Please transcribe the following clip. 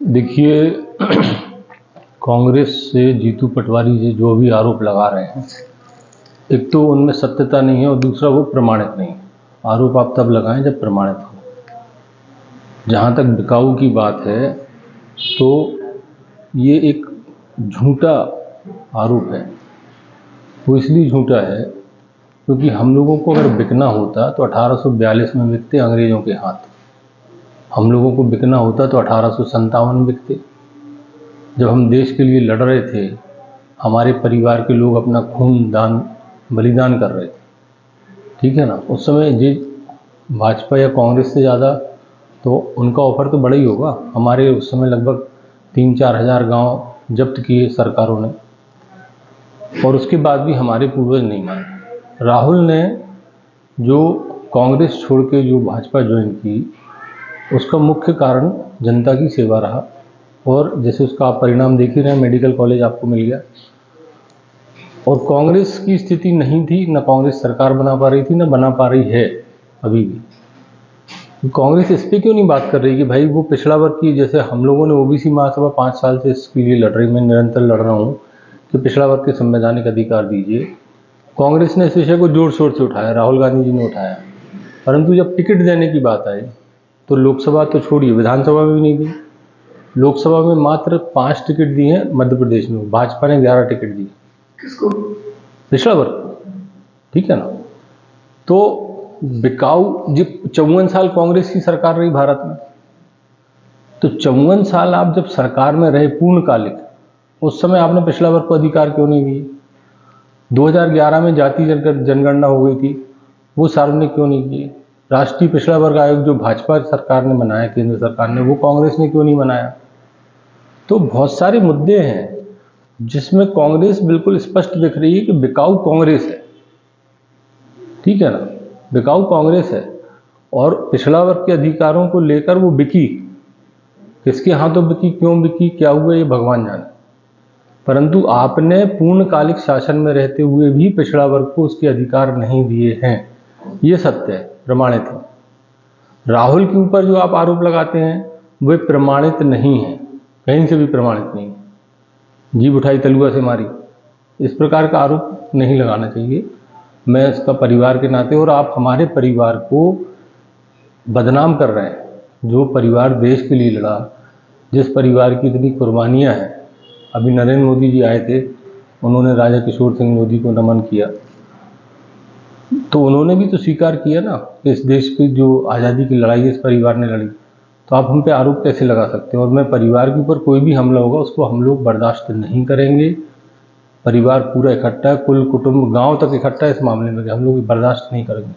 देखिए, कांग्रेस से जीतू पटवारी जी जो भी आरोप लगा रहे हैं, एक तो उनमें सत्यता नहीं है और दूसरा वो प्रमाणित नहीं है। आरोप आप तब लगाएं जब प्रमाणित हो। जहाँ तक बिकाऊ की बात है तो ये एक झूठा आरोप है। वो इसलिए झूठा है क्योंकि हम लोगों को अगर बिकना होता तो 1842 में बिकते अंग्रेज़ों के हाथ। हम लोगों को बिकना होता तो 1857 में बिकते, जब हम देश के लिए लड़ रहे थे। हमारे परिवार के लोग अपना खून दान बलिदान कर रहे थे, ठीक है ना। उस समय जी भाजपा या कांग्रेस से ज़्यादा तो उनका ऑफर तो बड़ा ही होगा। हमारे उस समय लगभग 3-4 हज़ार गाँव जब्त किए सरकारों ने, और उसके बाद भी हमारे पूर्वज नहीं माने। राहुल ने जो कांग्रेस छोड़ के जो भाजपा ज्वाइन की, उसका मुख्य कारण जनता की सेवा रहा, और जैसे उसका आप परिणाम देख ही रहे हैं, मेडिकल कॉलेज आपको मिल गया। और कांग्रेस की स्थिति नहीं थी, न कांग्रेस सरकार बना पा रही थी, न बना पा रही है अभी भी। कांग्रेस इस पर क्यों नहीं बात कर रही कि भाई वो पिछड़ा वर्ग की, जैसे हम लोगों ने ओबीसी महासभा 5 साल से इसके लिए लड़ रही, मैं निरंतर लड़ रहा हूँ कि पिछड़ा वर्ग के संवैधानिक अधिकार दीजिए। कांग्रेस ने इस विषय को जोर शोर से उठाया, राहुल गांधी जी ने उठाया, परंतु जब टिकट देने की बात आई तो लोकसभा तो छोड़िए, विधानसभा में भी नहीं दी। लोकसभा में मात्र 5 टिकट दिए हैं मध्य प्रदेश में, भाजपा ने 11 टिकट दिए। किसको? पिछड़ा वर्ग, ठीक है ना। तो बिकाऊ जी 54 साल कांग्रेस की सरकार रही भारत में, तो 54 साल आप जब सरकार में रहे पूर्णकालिक, उस समय आपने पिछड़ा वर्ग को अधिकार क्यों नहीं दिए? 2011 में जातीय जनगणना हो गई थी, वो सार्वजनिक क्यों नहीं किए? राष्ट्रीय पिछड़ा वर्ग आयोग जो भाजपा सरकार ने बनाया, केंद्र सरकार ने, वो कांग्रेस ने क्यों नहीं बनाया? तो बहुत सारे मुद्दे हैं जिसमें कांग्रेस बिल्कुल स्पष्ट दिख रही है कि बिकाऊ कांग्रेस है, ठीक है ना। बिकाऊ कांग्रेस है, और पिछड़ा वर्ग के अधिकारों को लेकर वो बिकी। किसके हाथों बिकी, क्यों बिकी, क्या हुआ, ये भगवान जाने। परंतु आपने पूर्णकालिक शासन में रहते हुए भी पिछड़ा वर्ग को उसके अधिकार नहीं दिए हैं, ये सत्य है, प्रमाणित है। राहुल के ऊपर जो आप आरोप लगाते हैं वे प्रमाणित नहीं है, कहीं से भी प्रमाणित नहीं है। जीभ उठाई तलुआ से मारी, इस प्रकार का आरोप नहीं लगाना चाहिए। मैं इसका परिवार के नाते, और आप हमारे परिवार को बदनाम कर रहे हैं, जो परिवार देश के लिए लड़ा, जिस परिवार की इतनी कुर्बानियाँ हैं। अभी नरेंद्र मोदी जी आए थे, उन्होंने राजा किशोर सिंह मोदी को नमन किया, तो उन्होंने भी तो स्वीकार किया ना, इस देश की जो आज़ादी की लड़ाई इस परिवार ने लड़ी। तो आप हम पे आरोप कैसे लगा सकते हैं? और मैं परिवार के ऊपर कोई भी हमला होगा उसको हम लोग बर्दाश्त नहीं करेंगे। परिवार पूरा इकट्ठा है, कुल कुटुंब गांव तक इकट्ठा है इस मामले में, कि हम लोग बर्दाश्त नहीं करेंगे।